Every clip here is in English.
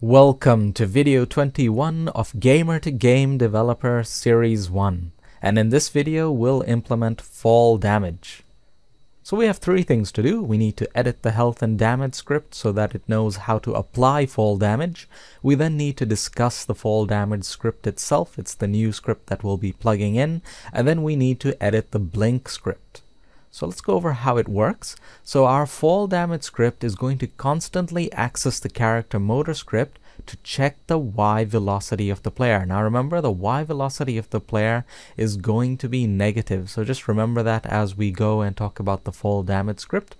Welcome to video 21 of Gamer to Game Developer Series 1, and in this video we'll implement fall damage. So we have three things to do. We need to edit the health and damage script so that it knows how to apply fall damage. We then need to discuss the fall damage script itself. It's the new script that we'll be plugging in, and then we need to edit the blink script. So let's go over how it works. So our fall damage script is going to constantly access the character motor script to check the Y velocity of the player. Now remember, the Y velocity of the player is going to be negative. So just remember that as we go and talk about the fall damage script.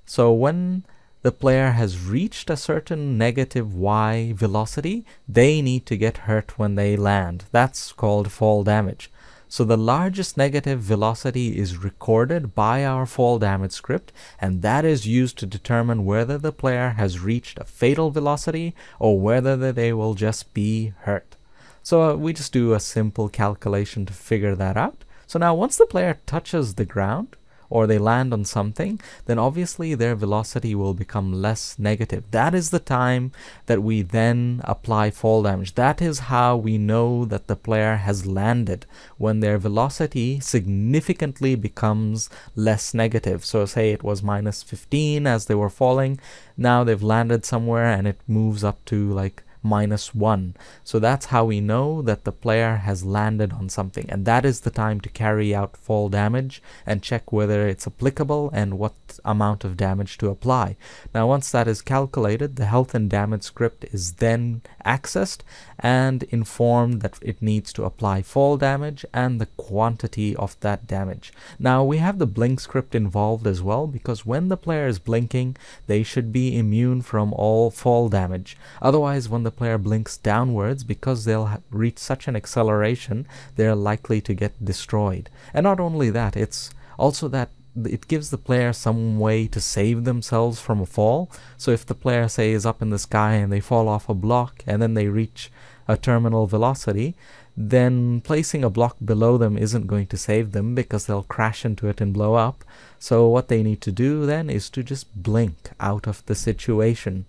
So when the player has reached a certain negative Y velocity, they need to get hurt when they land. That's called fall damage. So the largest negative velocity is recorded by our fall damage script, and that is used to determine whether the player has reached a fatal velocity or whether they will just be hurt. So we just do a simple calculation to figure that out. So now once the player touches the ground, or they land on something, then obviously their velocity will become less negative. That is the time that we then apply fall damage. That is how we know that the player has landed, when their velocity significantly becomes less negative. So say it was -15 as they were falling, now they've landed somewhere and it moves up to like -1. So that's how we know that the player has landed on something, and that is the time to carry out fall damage and check whether it's applicable and what amount of damage to apply. Now once that is calculated, the health and damage script is then accessed and informed that it needs to apply fall damage and the quantity of that damage. Now we have the blink script involved as well, because when the player is blinking, they should be immune from all fall damage. Otherwise, when the player blinks downwards, because they'll reach such an acceleration, they're likely to get destroyed. And not only that, it's also that it gives the player some way to save themselves from a fall. So if the player, say, is up in the sky and they fall off a block and then they reach a terminal velocity, then placing a block below them isn't going to save them because they'll crash into it and blow up. So what they need to do then is to just blink out of the situation.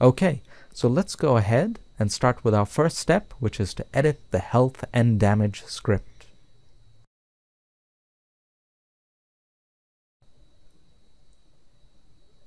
Okay, so let's go ahead and start with our first step, which is to edit the health and damage script.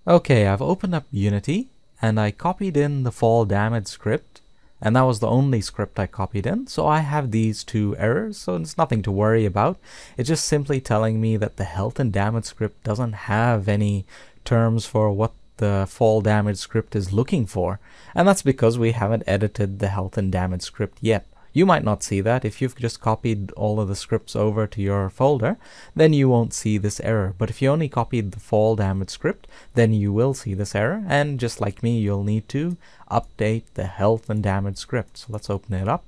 Okay, I've opened up Unity and I copied in the fall damage script, and that was the only script I copied in. So I have these two errors, so it's nothing to worry about. It's just simply telling me that the health and damage script doesn't have any terms for what the fall damage script is looking for, and that's because we haven't edited the health and damage script yet. You might not see that. If you've just copied all of the scripts over to your folder, then you won't see this error. But if you only copied the fall damage script, then you will see this error, and just like me, you'll need to update the health and damage script. So let's open it up,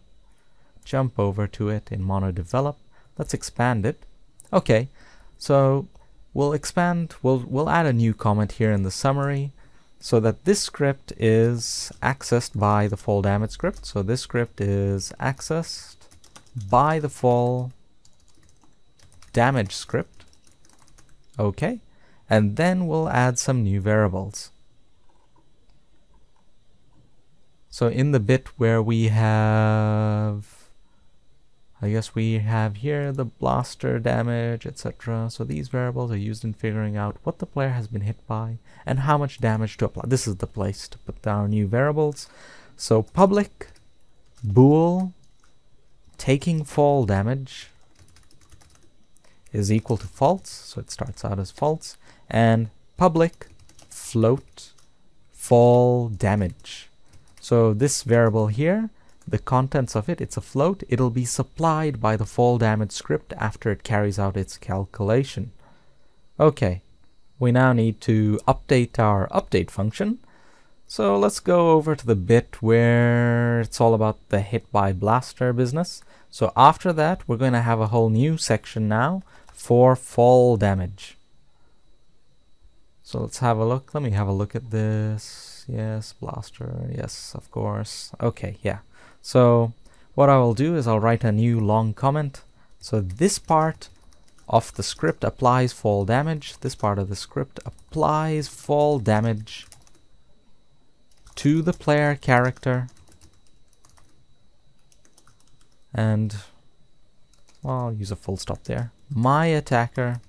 jump over to it in MonoDevelop. Let's expand it. Okay, so we'll expand, we'll add a new comment here in the summary so that this script is accessed by the fall damage script. So this script is accessed by the fall damage script. Okay, and then we'll add some new variables. So in the bit where we have, I guess we have here the blaster damage, etc. So these variables are used in figuring out what the player has been hit by and how much damage to apply. This is the place to put our new variables. So public bool taking fall damage is equal to false, so it starts out as false, and public float fall damage. So this variable here, the contents of it, it's a float, it'll be supplied by the fall damage script after it carries out its calculation. Okay, we now need to update our update function. So let's go over to the bit where it's all about the hit by blaster business. So after that, we're going to have a whole new section now for fall damage. So let's have a look. Let me have a look at this. Yes, blaster. Yes, of course. Okay, yeah. So what I will do is I'll write a new long comment. So this part of the script applies fall damage. This part of the script applies fall damage to the player character, and well, I'll use a full stop there. My attacker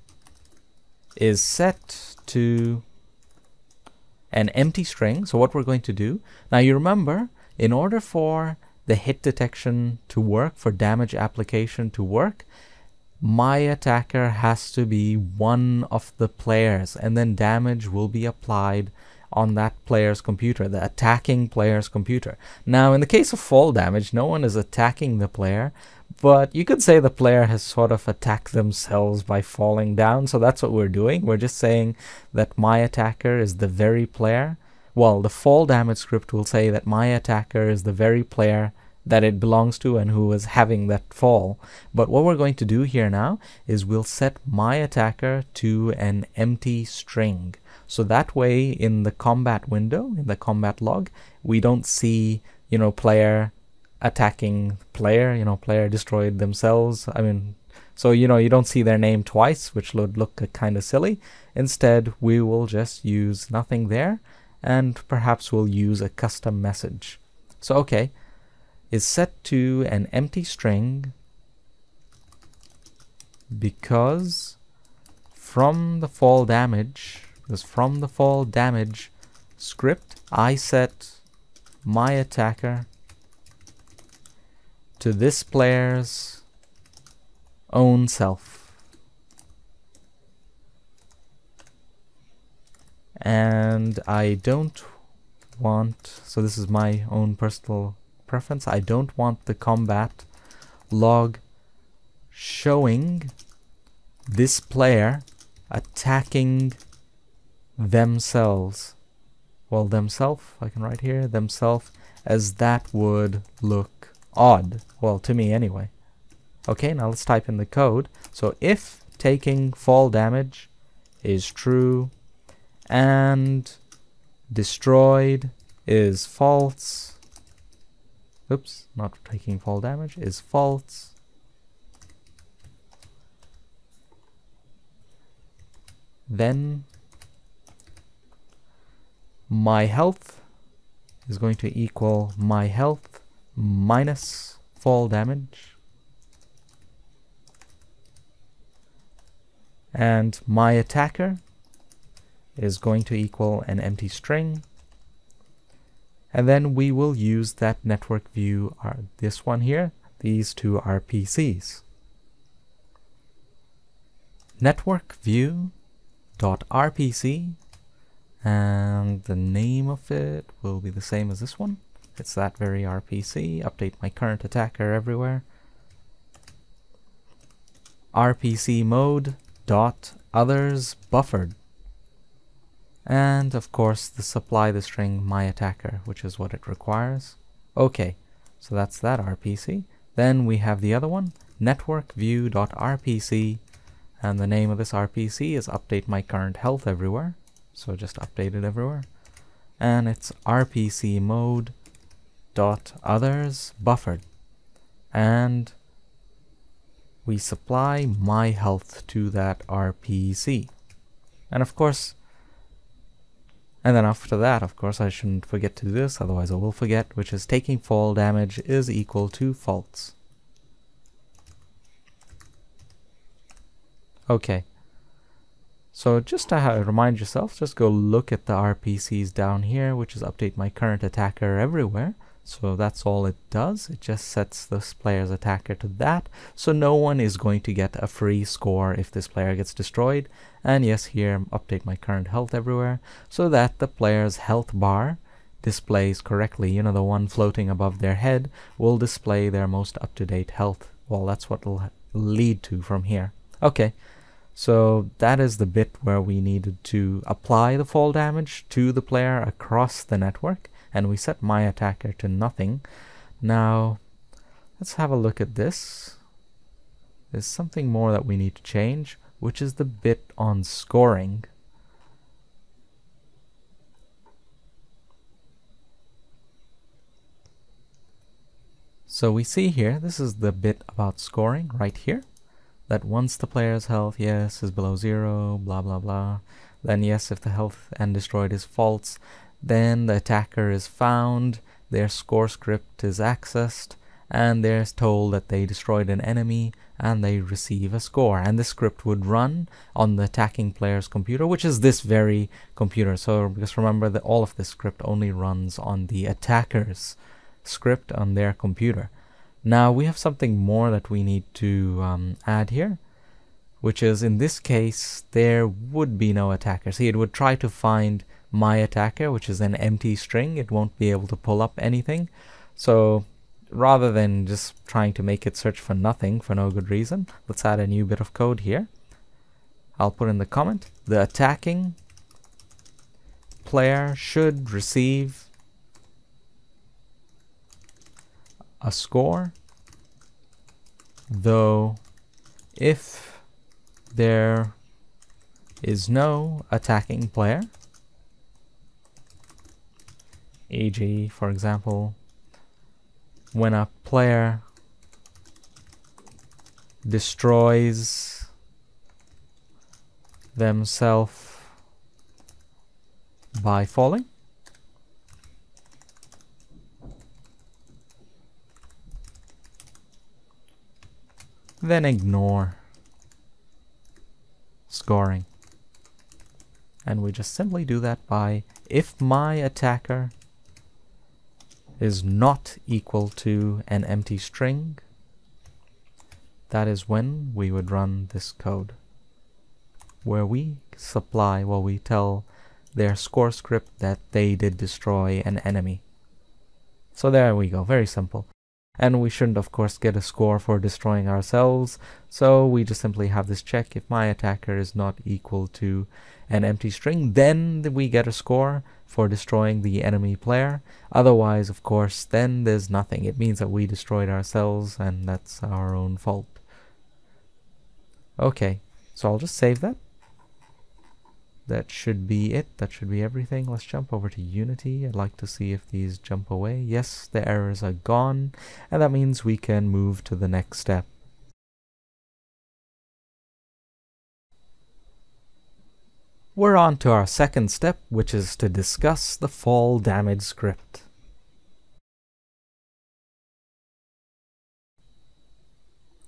is set to an empty string. So what we're going to do, now you remember, in order for the hit detection to work, for damage application to work, my attacker has to be one of the players, and then damage will be applied on that player's computer, the attacking player's computer. Now in the case of fall damage, no one is attacking the player, but you could say the player has sort of attacked themselves by falling down. So that's what we're doing. We're just saying that my attacker is the very player. Well, the fall damage script will say that my attacker is the very player that it belongs to and who is having that fall. But what we're going to do here now is we'll set my attacker to an empty string. So that way in the combat window, in the combat log, we don't see, player attacking player, player destroyed themselves. I mean, so, you don't see their name twice, which would look kind of silly. Instead, we will just use nothing there, and perhaps we'll use a custom message. So, okay, is set to an empty string because from the fall damage script, I set my attacker to this player's own self. And I don't want, so this is my own personal preference, I don't want the combat log showing this player attacking themselves. Well, themselves, I can write here, themselves, as that would look odd. Well, to me anyway. Okay, now let's type in the code. So if taking fall damage is true and destroyed is false, oops, not taking fall damage is false, then my health is going to equal my health minus fall damage, and my attacker is going to equal an empty string, and then we will use that network view, this one here, these two RPCs. Network view dot RPC, and the name of it will be the same as this one. It's that very RPC. Update my current attacker everywhere. RPC mode dot others buffered, and of course the supply the string my attacker, which is what it requires. Okay, so that's that RPC. Then we have the other one, network view dot RPC, and the name of this RPC is update my current health everywhere. So just update it everywhere. And it's RPC mode dot others buffered, and we supply my health to that RPC. And of course, and then after that, of course, I shouldn't forget to do this, otherwise I will forget, which is taking fall damage is equal to false. Okay, so just to remind yourself, just go look at the RPCs down here, which is update my current attacker everywhere. So that's all it does. It just sets this player's attacker to that. So no one is going to get a free score if this player gets destroyed. And yes, here, update my current health everywhere, so that the player's health bar displays correctly. You know, the one floating above their head will display their most up-to-date health. Well, that's what will lead to from here. Okay. So that is the bit where we needed to apply the fall damage to the player across the network, and we set my attacker to nothing. Now let's have a look at this. There's something more that we need to change, which is the bit on scoring. So we see here, this is the bit about scoring right here. That once the player's health, yes, is below 0, blah blah blah, then yes, if the health and destroyed is false, then the attacker is found, their score script is accessed, and they're told that they destroyed an enemy and they receive a score. And this script would run on the attacking player's computer, which is this very computer. So just remember that all of this script only runs on the attacker's script on their computer. Now we have something more that we need to add here, which is in this case there would be no attacker. See, it would try to find my attacker, which is an empty string. It won't be able to pull up anything. So rather than just trying to make it search for nothing for no good reason, let's add a new bit of code here. I'll put in the comment, the attacking player should receive a score, though if there is no attacking player, e.g., for example, when a player destroys themselves by falling, then ignore scoring. And we just simply do that by if my attacker is not equal to an empty string, that is when we would run this code, where we supply, well, we tell their score script that they did destroy an enemy. So there we go, very simple. And we shouldn't, of course, get a score for destroying ourselves, so we just simply have this check. If my attacker is not equal to an empty string, then we get a score for destroying the enemy player. Otherwise, of course, then there's nothing. It means that we destroyed ourselves, and that's our own fault. Okay, so I'll just save that. That should be it. That should be everything. Let's jump over to Unity. I'd like to see if these jump away. Yes, the errors are gone, and that means we can move to the next step. We're on to our second step, which is to discuss the fall damage script.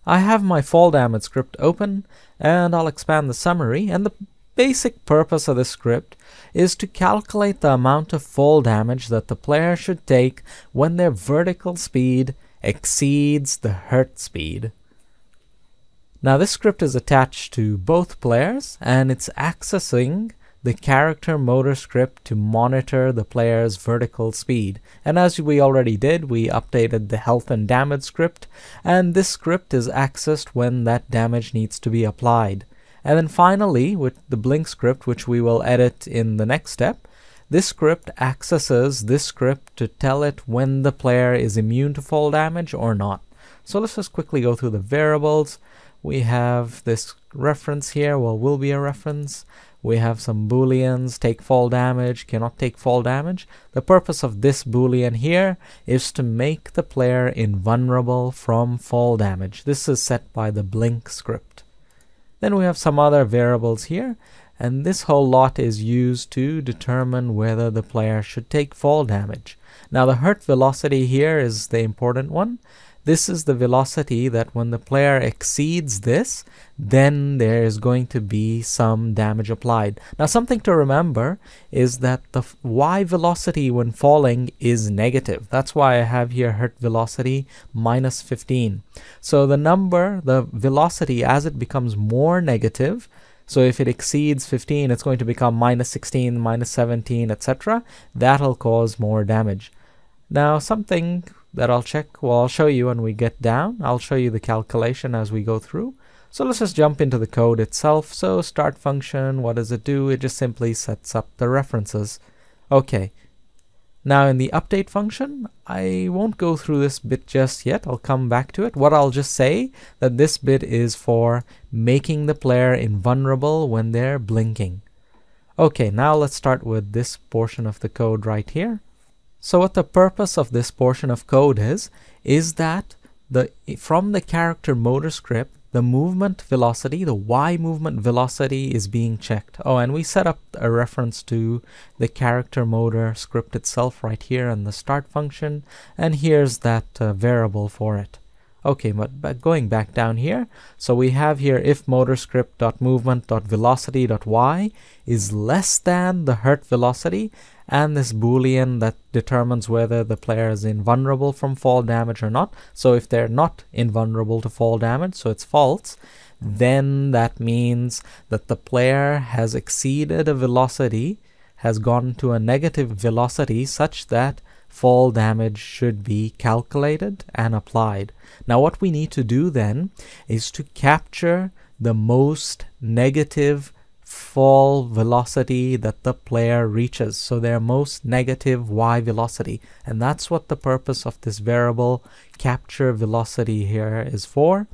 I have my fall damage script open, and I'll expand the summary, and the basic purpose of this script is to calculate the amount of fall damage that the player should take when their vertical speed exceeds the hurt speed. Now this script is attached to both players, and it's accessing the character motor script to monitor the player's vertical speed. And as we already did, we updated the health and damage script, and this script is accessed when that damage needs to be applied. And then finally, with the blink script, which we will edit in the next step, this script accesses this script to tell it when the player is immune to fall damage or not. So let's just quickly go through the variables. We have this reference here, well, will be a reference. We have some booleans, take fall damage, cannot take fall damage. The purpose of this boolean here is to make the player invulnerable from fall damage. This is set by the blink script. Then we have some other variables here, and this whole lot is used to determine whether the player should take fall damage. Now the hurt velocity here is the important one. This is the velocity that when the player exceeds this, then there is going to be some damage applied. Now something to remember is that the y velocity when falling is negative. That's why I have here hurt velocity minus 15. So the number, the velocity, as it becomes more negative, so if it exceeds 15, it's going to become minus 16, minus 17, etc. That'll cause more damage. Now something that I'll check, well, I'll show you when we get down. I'll show you the calculation as we go through. So let's just jump into the code itself. So start function, what does it do? It just simply sets up the references. Okay. Now in the update function, I won't go through this bit just yet. I'll come back to it. What I'll just say that this bit is for making the player invulnerable when they're blinking. Okay, now let's start with this portion of the code right here. So what the purpose of this portion of code is that from the character motor script, the movement velocity, the Y movement velocity is being checked. Oh, and we set up a reference to the character motor script itself right here in the start function, and here's that variable for it. Okay, but going back down here, so we have here if motor script.movement.velocity.y is less than the Hrt velocity, and this boolean that determines whether the player is invulnerable from fall damage or not. So if they're not invulnerable to fall damage, so it's false, then that means that the player has exceeded a velocity, has gone to a negative velocity such that fall damage should be calculated and applied. Now what we need to do then is to capture the most negative fall velocity that the player reaches, so their most negative Y velocity, and that's what the purpose of this variable capture velocity here is for.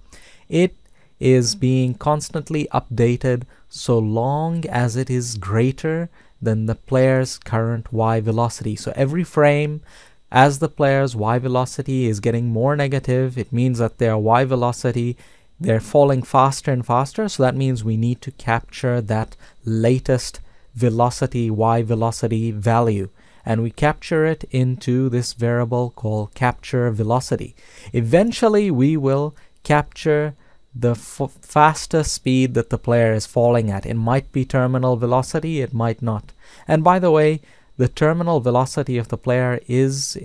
It is being constantly updated so long as it is greater than the player's current Y velocity. So every frame, as the player's Y velocity is getting more negative, it means that their Y velocity, they're falling faster and faster. So that means we need to capture that latest velocity, Y velocity value, and we capture it into this variable called capture velocity. Eventually we will capture the fastest speed that the player is falling at. It might be terminal velocity, it might not. And by the way, the terminal velocity of the player is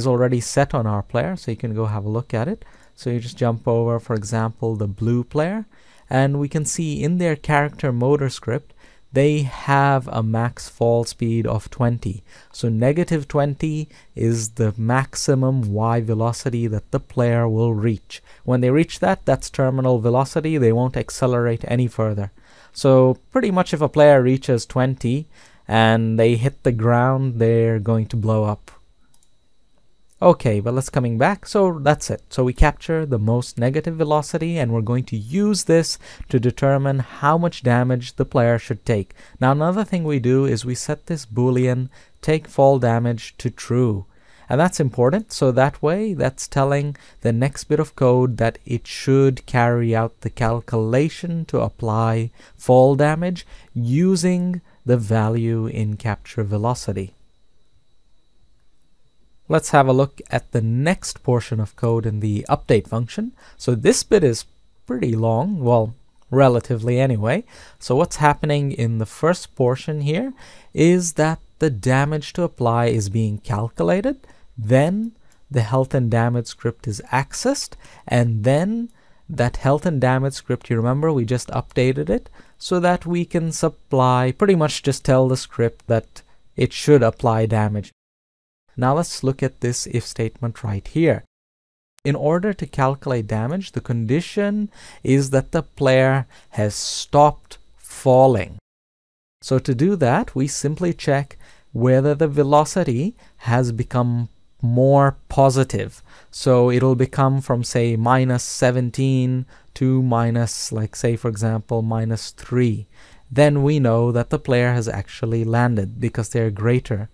already set on our player, so you can go have a look at it. So you just jump over, for example, the blue player, and we can see in their character motor script they have a max fall speed of 20. So negative 20 is the maximum Y velocity that the player will reach. When they reach that, that's terminal velocity. They won't accelerate any further. So pretty much if a player reaches 20 and they hit the ground, they're going to blow up. Okay, but let's coming back. So that's it. So we capture the most negative velocity, and we're going to use this to determine how much damage the player should take. Now another thing we do is we set this boolean take fall damage to true. And that's important. So that way, that's telling the next bit of code that it should carry out the calculation to apply fall damage using the value in capture velocity. Let's have a look at the next portion of code in the update function. So this bit is pretty long, well, relatively anyway. So what's happening in the first portion here is that the damage to apply is being calculated, then the health and damage script is accessed, and then that health and damage script, you remember we just updated it so that we can supply, pretty much just tell the script that it should apply damage. Now let's look at this if statement right here. In order to calculate damage, the condition is that the player has stopped falling. So to do that, we simply check whether the velocity has become more positive. So it'll become from, say, minus 17 to minus, like, say, for example, minus 3. Then we know that the player has actually landed because they're greater.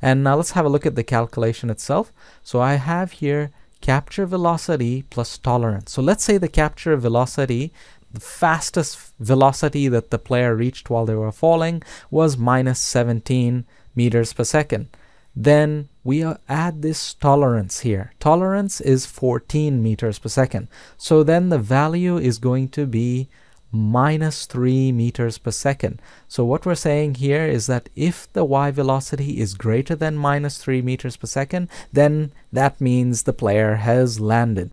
And now let's have a look at the calculation itself. So I have here capture velocity plus tolerance. So let's say the capture velocity, the fastest velocity that the player reached while they were falling was minus 17 meters per second. Then we add this tolerance here. Tolerance is 14 meters per second. So then the value is going to be minus 3 meters per second. So what we're saying here is that if the Y velocity is greater than minus 3 meters per second, then that means the player has landed.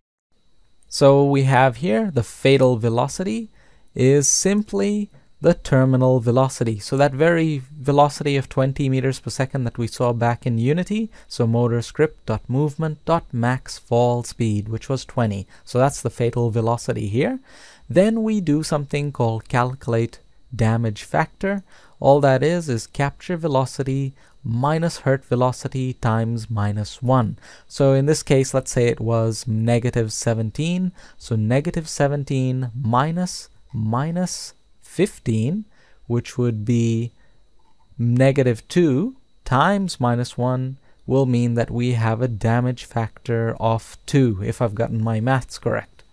So we have here the fatal velocity is simply the terminal velocity. So that very velocity of 20 meters per second that we saw back in Unity, so motor script.movement.max fall speed, which was 20. So that's the fatal velocity here. Then we do something called calculate damage factor. All that is capture velocity minus Hrt velocity times minus 1. So in this case, let's say it was negative 17. So negative 17 minus 15, which would be negative 2 times minus 1, will mean that we have a damage factor of 2, if I've gotten my maths correct.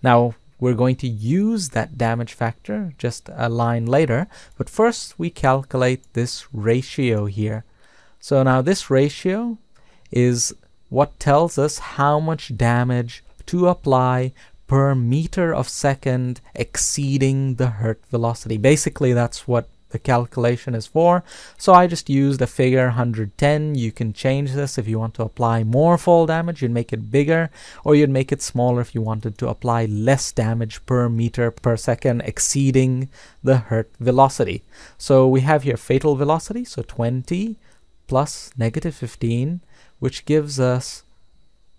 Now, we're going to use that damage factor just a line later, but first we calculate this ratio here. So now this ratio is what tells us how much damage to apply per meter of second exceeding the hurt velocity. Basically, that's what the calculation is for. So I just used a figure 110. You can change this if you want to apply more fall damage. You'd make it bigger, or you'd make it smaller if you wanted to apply less damage per meter per second exceeding the hurt velocity. So we have here fatal velocity, so 20 plus negative 15, which gives us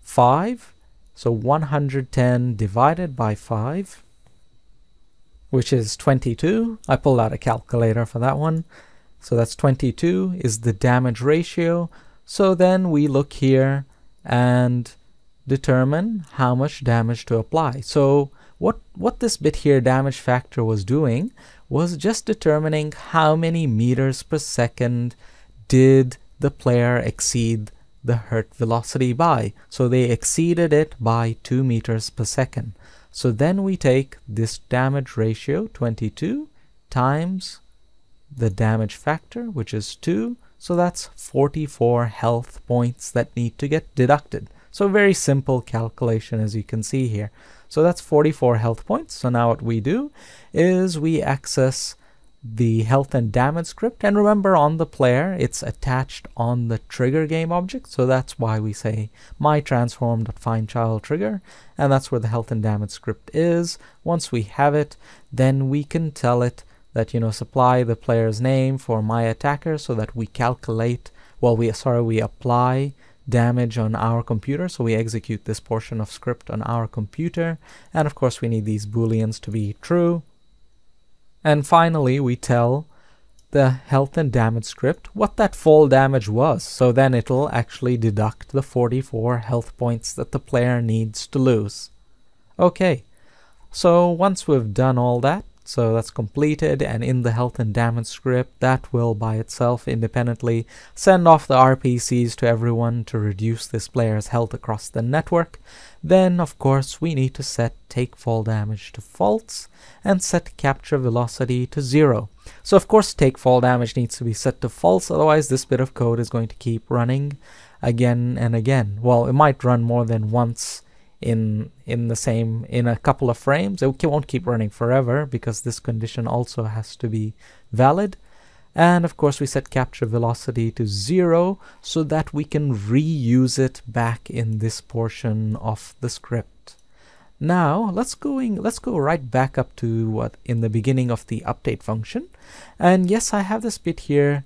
5. So 110 divided by 5, which is 22. I pulled out a calculator for that one. So that's 22 is the damage ratio. So then we look here and determine how much damage to apply. So what this bit here, damage factor, was doing was just determining how many meters per second did the player exceed the hurt velocity by. So they exceeded it by 2 meters per second. So then we take this damage ratio, 22, times the damage factor, which is 2. So that's 44 health points that need to get deducted. So very simple calculation, as you can see here. So that's 44 health points. So now what we do is we access the health and damage script, and remember, on the player it's attached on the trigger game object, so that's why we say my transform.findChild trigger, and that's where the health and damage script is. Once we have it, then we can tell it that, you know, supply the player's name for my attacker, so that we calculate, well, we apply damage on our computer. So we execute this portion of script on our computer, and of course we need these booleans to be true. And finally, we tell the health and damage script what that fall damage was. So then it'll actually deduct the 44 health points that the player needs to lose. Okay, so once we've done all that, so that's completed, and in the health and damage script, that will by itself independently send off the RPCs to everyone to reduce this player's health across the network. Then, of course, we need to set take fall damage to false and set capture velocity to 0. So, of course, take fall damage needs to be set to false, otherwise this bit of code is going to keep running again and again. Well, it might run more than once in a couple of frames. It won't keep running forever because this condition also has to be valid. And of course we set capture velocity to 0 so that we can reuse it back in this portion of the script. Now let's go right back up to what in the beginning of the update function. And yes, I have this bit here,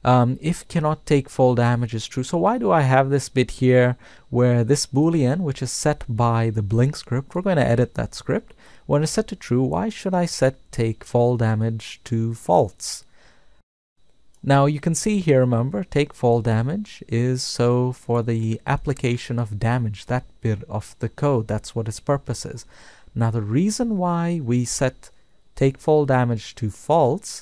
if cannot take fall damage is true. So why do I have this bit here where this boolean, which is set by the blink script, we're going to edit that script. When it's set to true, why should I set take fall damage to false? Now you can see here, remember, take fall damage is so for the application of damage, that bit of the code, that's what its purpose is. Now the reason why we set take fall damage to false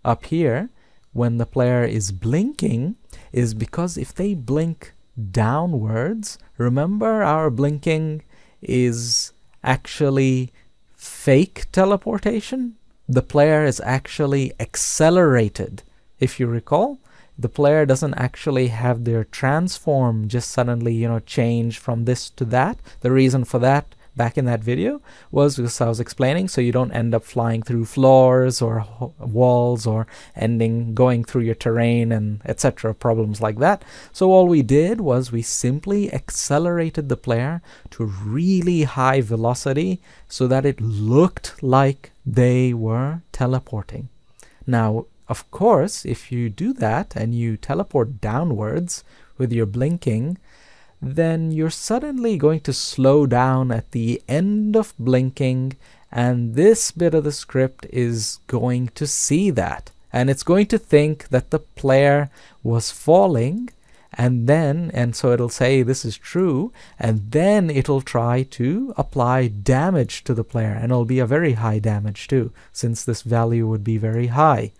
up here when the player is blinking is because if they blink downwards, remember our blinking is actually fake teleportation. The player is actually accelerated. If you recall, the player doesn't actually have their transform just suddenly, you know, change from this to that. The reason for that back in that video was because I was explaining, so you don't end up flying through floors or walls or going through your terrain and etc. problems like that. So all we did was we simply accelerated the player to really high velocity so that it looked like they were teleporting. Now, of course, if you do that and you teleport downwards with your blinking, then you're suddenly going to slow down at the end of blinking, and this bit of the script is going to see that, and it's going to think that the player was falling, and so it'll say this is true, and then it'll try to apply damage to the player, and it'll be a very high damage too, since this value would be very high.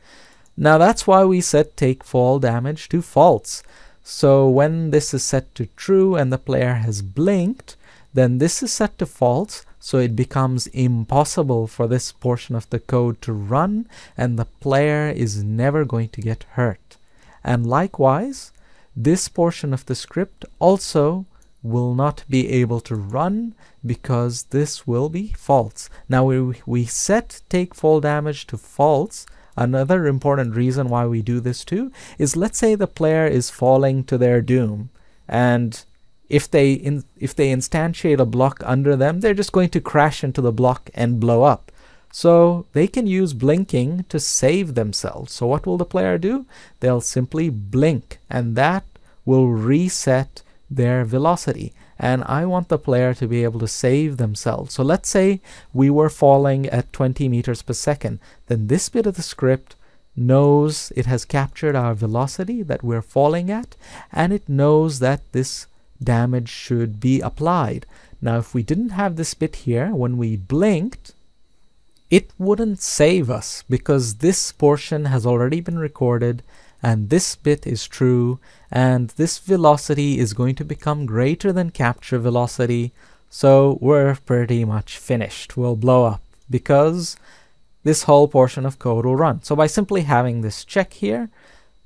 Now that's why we set take fall damage to false. So when this is set to true and the player has blinked, then this is set to false So it becomes impossible for this portion of the code to run, and the player is never going to get hurt. And likewise, this portion of the script also will not be able to run because this will be false. Now we set take fall damage to false. Another important reason why we do this too is, let's say the player is falling to their doom, and if they instantiate a block under them, they're just going to crash into the block and blow up. So they can use blinking to save themselves. So what will the player do? They'll simply blink, and that will reset their velocity. And I want the player to be able to save themselves. So let's say we were falling at 20 meters per second. Then this bit of the script knows it has captured our velocity that we're falling at, and it knows that this damage should be applied. Now if we didn't have this bit here, when we blinked, it wouldn't save us because this portion has already been recorded, and this bit is true, and this velocity is going to become greater than capture velocity, so we're pretty much finished. We'll blow up because this whole portion of code will run. So by simply having this check here,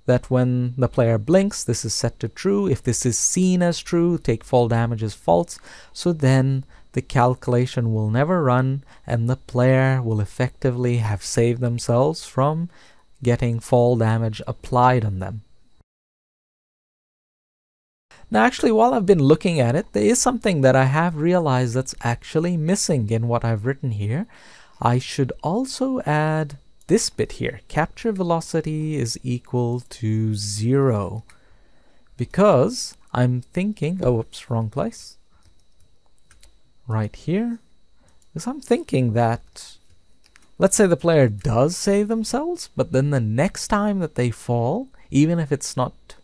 that when the player blinks, this is set to true. If this is seen as true, take fall damage is false. So then the calculation will never run, and the player will effectively have saved themselves from getting fall damage applied on them. Now actually, while I've been looking at it, there is something that I have realized that's actually missing in what I've written here. I should also add this bit here. Capture velocity is equal to 0. Because I'm thinking, oh, whoops, wrong place. Right here. Because I'm thinking that, let's say the player does save themselves, but then the next time that they fall, even if it's not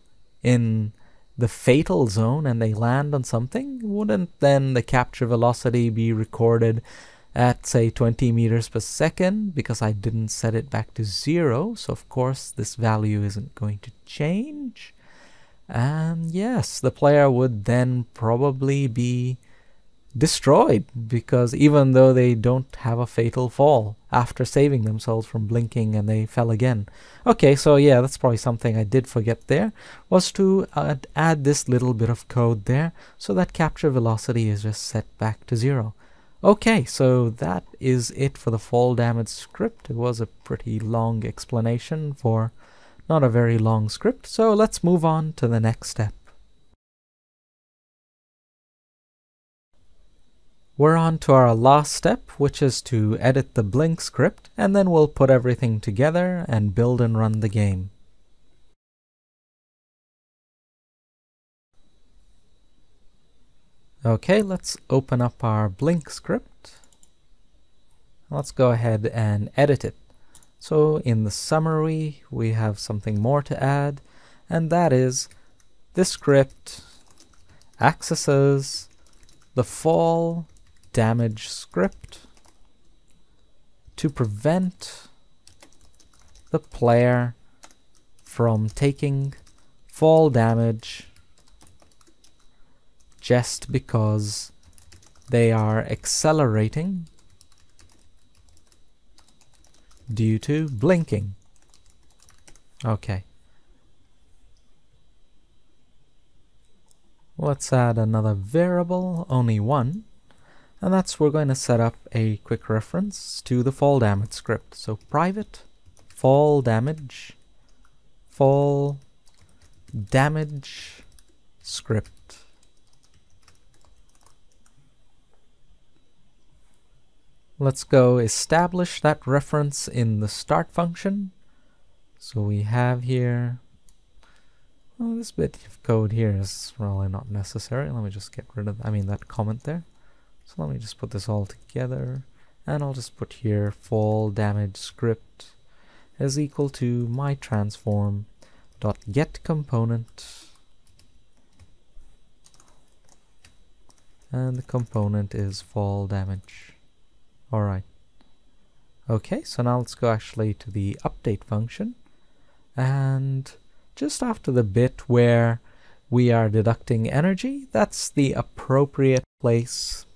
in the fatal zone and they land on something, wouldn't then the capture velocity be recorded at, say, 20 meters per second, because I didn't set it back to 0, so of course this value isn't going to change. And yes, the player would then probably be destroyed, because even though they don't have a fatal fall after saving themselves from blinking and they fell again. Okay, so yeah, that's probably something I did forget there, was to add this little bit of code there so that capture velocity is just set back to 0. Okay, so that is it for the fall damage script. It was a pretty long explanation for not a very long script, so let's move on to the next step. We're on to our last step, which is to edit the blink script, and then we'll put everything together and build and run the game. Okay, let's open up our blink script. Let's go ahead and edit it. So in the summary, we have something more to add, and that is this script accesses the fall damage script to prevent the player from taking fall damage just because they are accelerating due to blinking. Okay. Let's add another variable, only one, and that's we're going to set up a quick reference to the fall damage script. So private fall damage script. Let's go establish that reference in the start function. So we have here, well, this bit of code here is really not necessary. Let me just get rid of, that comment there. So let me just put this all together, and I'll just put here fall damage script is equal to my transform dot get component, and the component is fall damage. Alright. Okay, so now let's go actually to the update function, and just after the bit where we are deducting energy, that's the appropriate place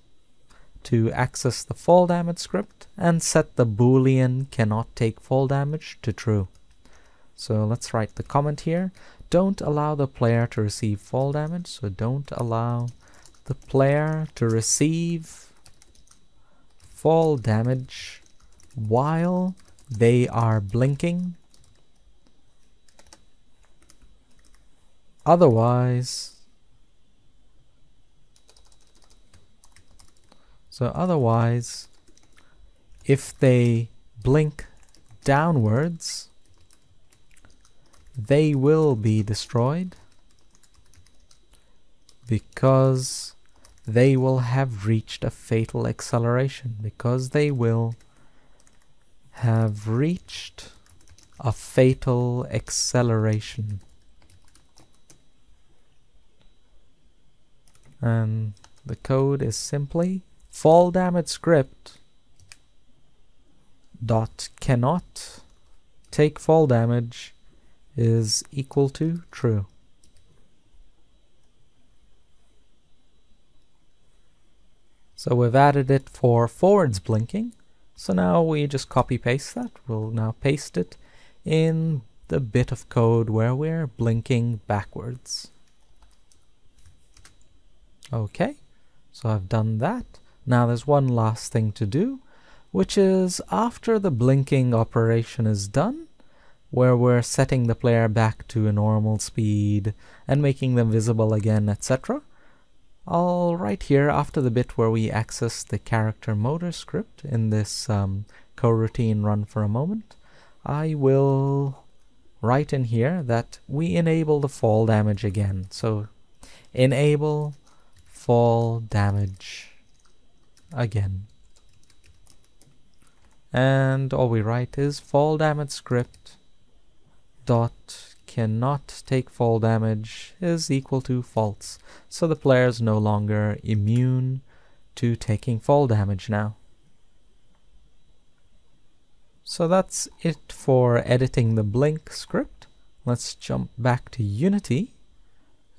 to access the fall damage script and set the boolean cannot take fall damage to true. So let's write the comment here. Don't allow the player to receive fall damage. So don't allow the player to receive fall damage while they are blinking. Otherwise, if they blink downwards, they will be destroyed because they will have reached a fatal acceleration. Because they will have reached a fatal acceleration. And the code is simply fall damage script dot cannot take fall damage is equal to true. So we've added it for forwards blinking. So now we just copy paste that. We'll now paste it in the bit of code where we're blinking backwards. Okay, so I've done that. Now there's one last thing to do, which is after the blinking operation is done, where we're setting the player back to a normal speed and making them visible again, etc. I'll write here after the bit where we access the character motor script in this coroutine run for a moment. I will write in here that we enable the fall damage again. So enable fall damage again. And all we write is fall damage script dot cannot take fall damage is equal to false. So the player is no longer immune to taking fall damage now. So that's it for editing the blink script. Let's jump back to Unity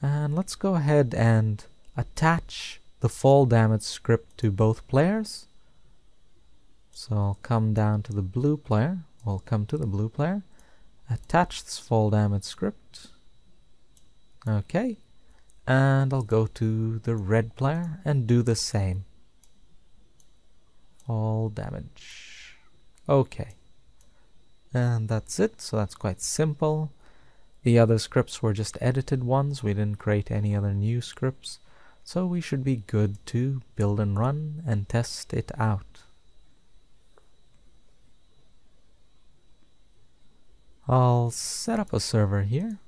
and let's go ahead and attach the fall damage script to both players. So I'll come down to the blue player. We'll come to the blue player. Attach this fall damage script. Okay. And I'll go to the red player and do the same. Fall damage. Okay. And that's it. So that's quite simple. The other scripts were just edited ones. We didn't create any other new scripts. So we should be good to build and run and test it out. I'll set up a server here.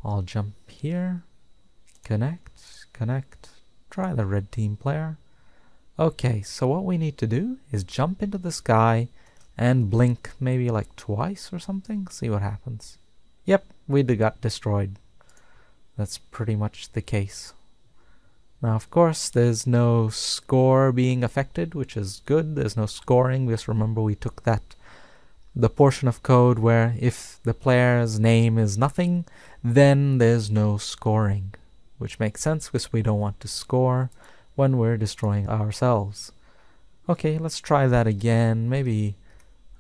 I'll jump here, connect, try the red team player. Okay, so what we need to do is jump into the sky and blink maybe like twice or something, see what happens. Yep, we got destroyed. That's pretty much the case. Now of course there's no score being affected, which is good. There's no scoring because remember we took the portion of code where if the player's name is nothing, then there's no scoring, which makes sense because we don't want to score when we're destroying ourselves. Okay, let's try that again, maybe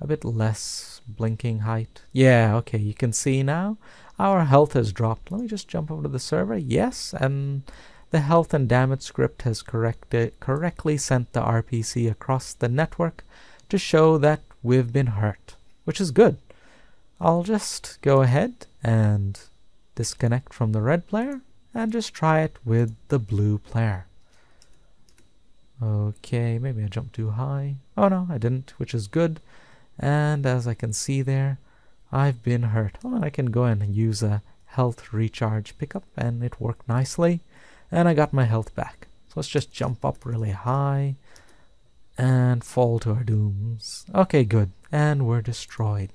a bit less blinking height. Yeah, okay, you can see now our health has dropped. Let me just jump over to the server. Yes, and the health and damage script has correctly sent the RPC across the network to show that we've been hurt, which is good. I'll just go ahead and disconnect from the red player and just try it with the blue player. Okay, maybe I jumped too high. Oh no, I didn't, which is good. And as I can see there, I've been hurt. Oh, and I can go and use a health recharge pickup and it worked nicely. And I got my health back. So let's just jump up really high and fall to our dooms. Okay, good. And we're destroyed.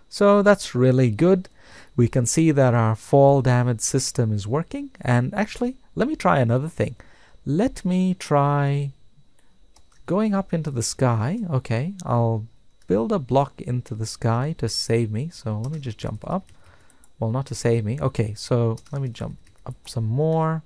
So that's really good. We can see that our fall damage system is working. And actually, let me try another thing. Let me try going up into the sky. Okay, I'll build a block into the sky to save me. So let me just jump up. Well, not to save me. Okay, so let me jump up some more.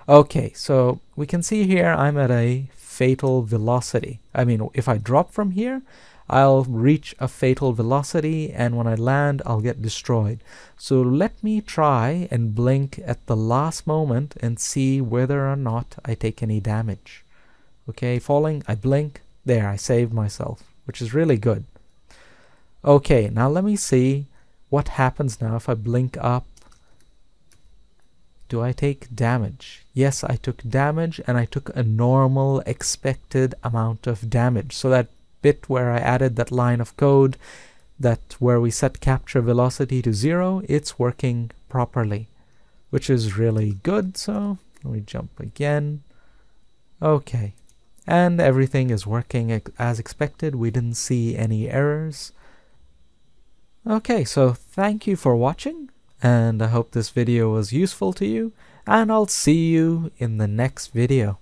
Okay, so we can see here I'm at a fatal velocity. I mean, if I drop from here, I'll reach a fatal velocity, and when I land, I'll get destroyed. So let me try and blink at the last moment and see whether or not I take any damage. Okay, falling, I blink, there, I saved myself, which is really good. Okay, now let me see what happens now if I blink up. Do I take damage? Yes, I took damage, and I took a normal expected amount of damage. So that bit where I added that line of code, that where we set capture velocity to 0, it's working properly, which is really good. So let me jump again. Okay, and everything is working as expected. We didn't see any errors. Okay, so thank you for watching, and I hope this video was useful to you, and I'll see you in the next video.